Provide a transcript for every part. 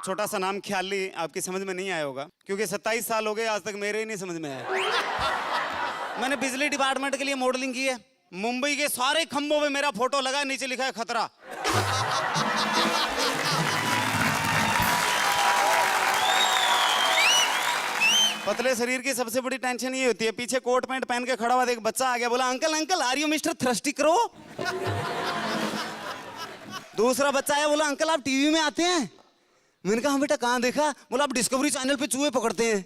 छोटा सा नाम ख्याली आपकी समझ में नहीं आया होगा, क्योंकि 27 साल हो गए आज तक मेरे ही नहीं समझ में आया। मैंने बिजली डिपार्टमेंट के लिए मॉडलिंग की है। मुंबई के सारे खंभों पे मेरा फोटो लगा, नीचे लिखा है खतरा। पतले शरीर की सबसे बड़ी टेंशन ये होती है, पीछे कोट पैंट पहन के खड़ा हुआ एक बच्चा आ गया, बोला uncle uncle are you mister thirsty crow. दूसरा बच्चा आया, बोला अंकल आप टीवी में आते हैं। मैंने कहा हाँ बेटा, कहाँ देखा? बोला आप डिस्कवरी चैनल पे चूहे पकड़ते हैं।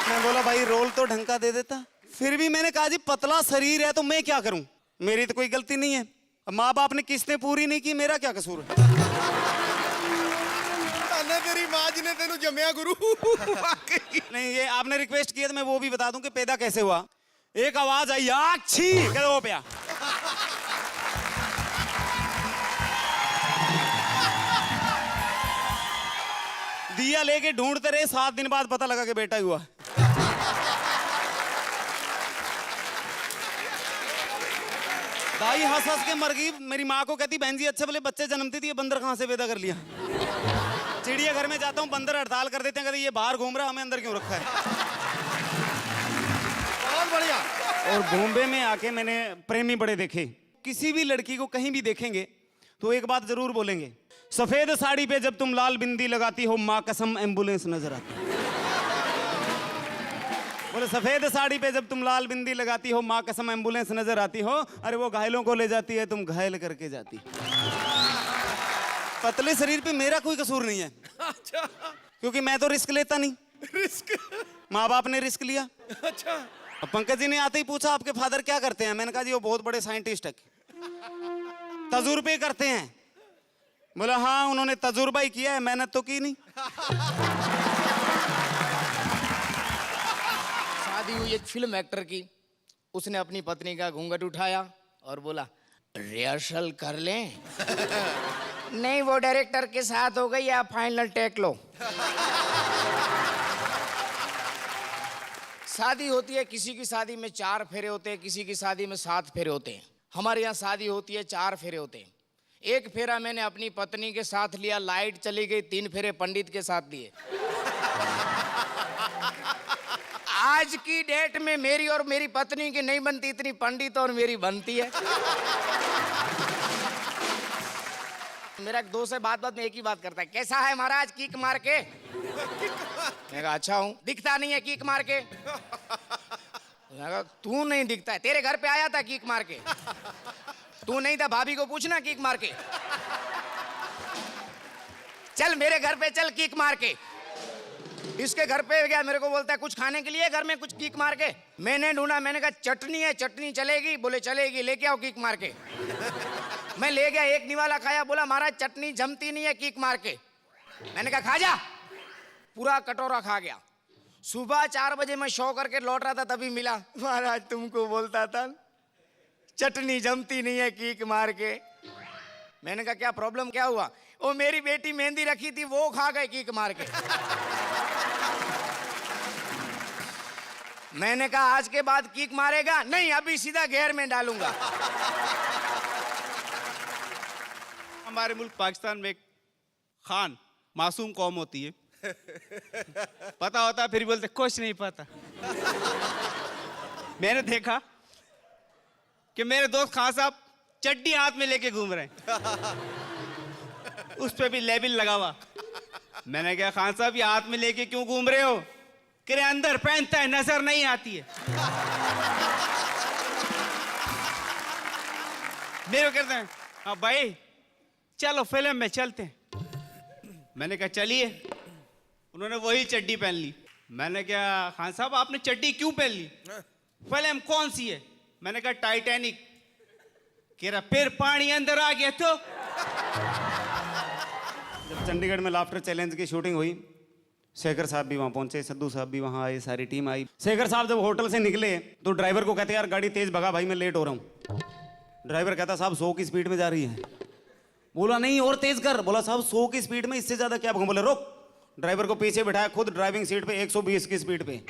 मैं बोला भाई रोल तो ढंग का दे देता। फिर भी मैंने कहा जी पतला शरीर है तो मैं क्या करूं, मेरी तो कोई गलती नहीं है। माँ बाप ने किस्तें पूरी नहीं की, मेरा क्या कसूर है? तेरी माँ जी ने तेनू जमया गुरु। नहीं, ये आपने रिक्वेस्ट किया तो मैं वो भी बता दूं कि पैदा कैसे हुआ। एक आवाज आई, आच्छी कहते वो पिया। दिया लेके ढूंढते रहे, 7 दिन बाद पता लगा कि बेटा ही हुआ। दाई हंस हंस के मर गई। मेरी माँ को कहती बहन जी अच्छे भले बच्चे जन्मती थी, ये बंदर कहाँ से पैदा कर लिया। चिड़ियाघर में जाता हूँ, बंदर हड़ताल कर देते हैं, कहते ये बाहर घूम रहा है, हमें अंदर क्यों रखा है। बहुत बढ़िया। और बॉम्बे में आके मैंने प्रेमी बड़े देखे। किसी भी लड़की को कहीं भी देखेंगे तो एक बात जरूर बोलेंगे, सफेद साड़ी पे जब तुम लाल बिंदी लगाती हो माँ कसम एम्बुलेंस नजर आती। बोले सफेद साड़ी पे जब तुम लाल बिंदी लगाती हो माँ कसम एम्बुलेंस नजर आती हो। अरे वो घायलों को ले जाती है, तुम घायल करके जाती। पतले शरीर पे मेरा कोई कसूर नहीं है। अच्छा। क्योंकि मैं तो रिस्क लेता नहीं। रिस्क? माँ बाप ने रिस्क लिया। अच्छा। अब पंकज जी ने आते ही पूछा आपके फादर क्या करते हैं? मैंने कहा जी वो बहुत बड़े साइंटिस्ट है, तजुर्बे करते हैं। बोला हाँ उन्होंने तजुर्बा ही किया है, मेहनत तो की नहीं। शादी हुई एक फिल्म एक्टर की, उसने अपनी पत्नी का घूंघट उठाया और बोला रिहर्सल कर लें। नहीं वो डायरेक्टर के साथ हो गई, आप फाइनल टेक लो। शादी होती है, किसी की शादी में 4 फेरे होते हैं, किसी की शादी में 7 फेरे होते हैं। हमारे यहाँ शादी होती है 4 फेरे होते हैं। एक फेरा मैंने अपनी पत्नी के साथ लिया, लाइट चली गई, 3 फेरे पंडित के साथ लिए। आज की डेट में मेरी और मेरी पत्नी की नहीं बनती इतनी पंडित और मेरी बनती है। मेरा एक दोस्त है, बात बात में एक ही बात करता है, कैसा है महाराज किक मार के? मैं कहा अच्छा हूँ। दिखता नहीं है किक मार के? तू नहीं दिखता है, तेरे घर पे आया था किक मार के? तू नहीं था, भाभी को पूछना किक मार के। चल मेरे घर पे चल किक मार के। इसके घर पे गया, मेरे को बोलता है कुछ खाने के लिए घर में, कुछ किक मार के। मैंने ढूंढा, मैंने कहा चटनी है, चटनी चलेगी? बोले चलेगी, लेके आओ किक मार के। मैं ले गया, एक निवाला खाया, बोला महाराज चटनी जमती नहीं है किक मार के। मैंने कहा खा जा, पूरा कटोरा खा गया। सुबह 4 बजे मैं शो करके लौट रहा था, तभी मिला, महाराज तुमको बोलता था चटनी जमती नहीं है कीक मार के। मैंने कहा क्या प्रॉब्लम क्या हुआ? वो मेरी बेटी मेहंदी रखी थी, वो खा गए कीक मार के। मैंने कहा आज के बाद कीक मारेगा? नहीं, अभी सीधा घेर में डालूंगा। हमारे मुल्क पाकिस्तान में एक खान मासूम कौम होती है, पता होता फिर बोलते कुछ नहीं पता। मैंने देखा कि मेरे दोस्त खान साहब चड्डी हाथ में लेके घूम रहे हैं, उस पे भी लेबल लगा हुआ। मैंने कहा खान साहब ये हाथ में लेके क्यों घूम रहे हो? कि अंदर पहनता है, नजर नहीं आती है। मेरे कहते हैं हाँ भाई चलो फिल्म में चलते हैं। मैंने कहा चलिए। उन्होंने वही चड्डी पहन ली। मैंने कहा खान साहब आपने चड्डी क्यों पहन ली? फिल्म कौन सी है? मैंने कहा टाइटैनिक। कह रहा फिर पानी अंदर आ गया तो? जब चंडीगढ़ में लाफ्टर चैलेंज की शूटिंग हुई, शेखर साहब भी वहाँ पहुंचे, सद्दू साहब भी वहाँ आए, सारी टीम आई। शेखर साहब जब होटल से निकले तो ड्राइवर को कहते यार गाड़ी तेज भगा भाई, मैं लेट हो रहा हूँ। ड्राइवर कहता साहब 100 की स्पीड में जा रही है। बोला नहीं और तेज कर। बोला साहब 100 की स्पीड में, इससे ज्यादा क्या भगा? बोले रोक। ड्राइवर को पीछे बिठाया, खुद ड्राइविंग सीट पे 120 की स्पीड पे।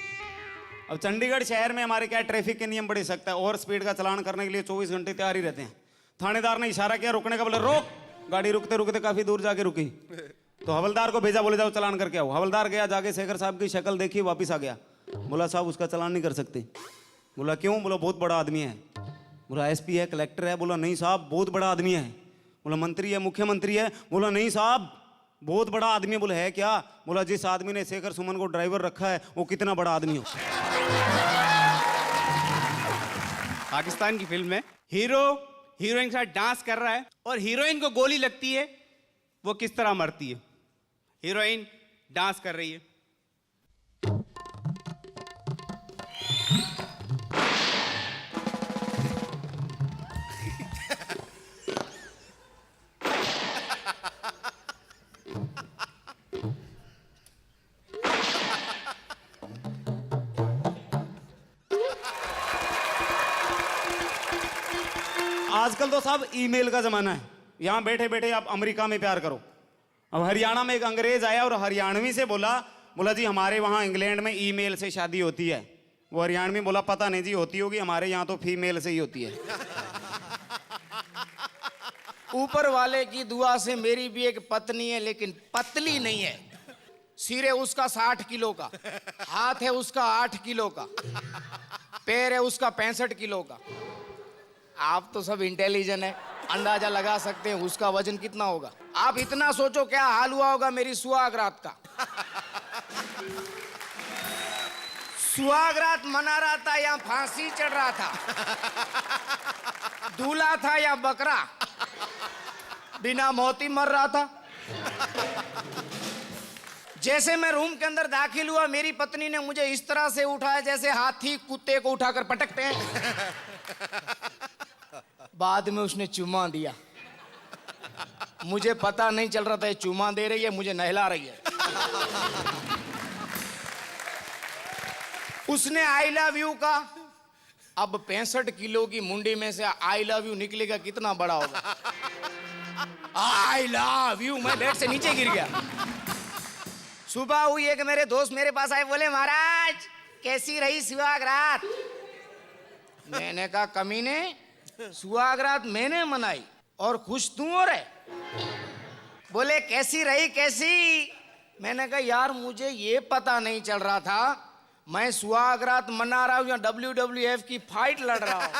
अब चंडीगढ़ शहर में हमारे क्या ट्रैफिक के नियम बड़े सख्त है, और स्पीड का चलान करने के लिए 24 घंटे तैयार ही रहते हैं। थानेदार ने इशारा किया रुकने का, बोले रोक। गाड़ी रुकते रुकते काफी दूर जाके रुकी, तो हवलदार को भेजा, बोले जाओ चालान करके आओ। हवलदार गया, जाके शेखर साहब की शक्ल देखी, वापस आ गया। बोला साहब उसका चालान नहीं कर सकते। बोला क्यों? बोला बहुत बड़ा आदमी है। बोला एसपी है, कलेक्टर है? बोला नहीं साहब बहुत बड़ा आदमी है। बोला मंत्री है, मुख्यमंत्री है? बोला नहीं साहब बहुत बड़ा आदमी है। बोला है क्या? बोला जिस आदमी ने शेखर सुमन को ड्राइवर रखा है वो कितना बड़ा आदमी हो। पाकिस्तान की फिल्म में हीरो हीरोइन के साथ डांस कर रहा है और हीरोइन को गोली लगती है, वो किस तरह मरती है? हीरोइन डांस कर रही है, आजकल तो साहब ईमेल का जमाना है, यहाँ बैठे बैठे आप अमेरिका में प्यार करो। अब हरियाणा में एक अंग्रेज आया और हरियाणवी से बोला, बोला जी हमारे वहाँ इंग्लैंड में ईमेल से शादी होती है। वो हरियाणवी बोला पता नहीं जी होती होगी, हमारे यहाँ तो फीमेल से ही होती है। ऊपर वाले की दुआ से मेरी भी एक पत्नी है, लेकिन पतली नहीं है। सिर है उसका 60 किलो का, हाथ है उसका 8 किलो का, पैर है उसका 65 किलो का। आप तो सब इंटेलिजेंट है, अंदाजा लगा सकते हैं उसका वजन कितना होगा। आप इतना सोचो क्या हाल हुआ होगा मेरी सुहाग रात का। सुहाग रात मना रहा था या फांसी चढ़ रहा था, दूल्हा था या बकरा, बिना मौती मर रहा था। जैसे मैं रूम के अंदर दाखिल हुआ, मेरी पत्नी ने मुझे इस तरह से उठाया जैसे हाथी कुत्ते को उठाकर पटकते हैं। बाद में उसने चुम्मा दिया। मुझे पता नहीं चल रहा था ये चुम्मा दे रही है मुझे नहला रही है। उसने आई लव यू का, अब 65 किलो की मुंडी में से आई लव यू निकलेगा कितना बड़ा होगा। आई लव यू, मैं बेड से नीचे गिर गया। सुबह हुई एक मेरे दोस्त मेरे पास आए, बोले महाराज कैसी रही सुहाग रात। मैंने कहा कमीने, सुहाग रात मैंने मनाई और खुश तू हो रहे। बोले कैसी रही कैसी? मैंने कहा यार मुझे ये पता नहीं चल रहा था मैं सुहाग रात मना रहा हूं या WWF की फाइट लड़ रहा हूं।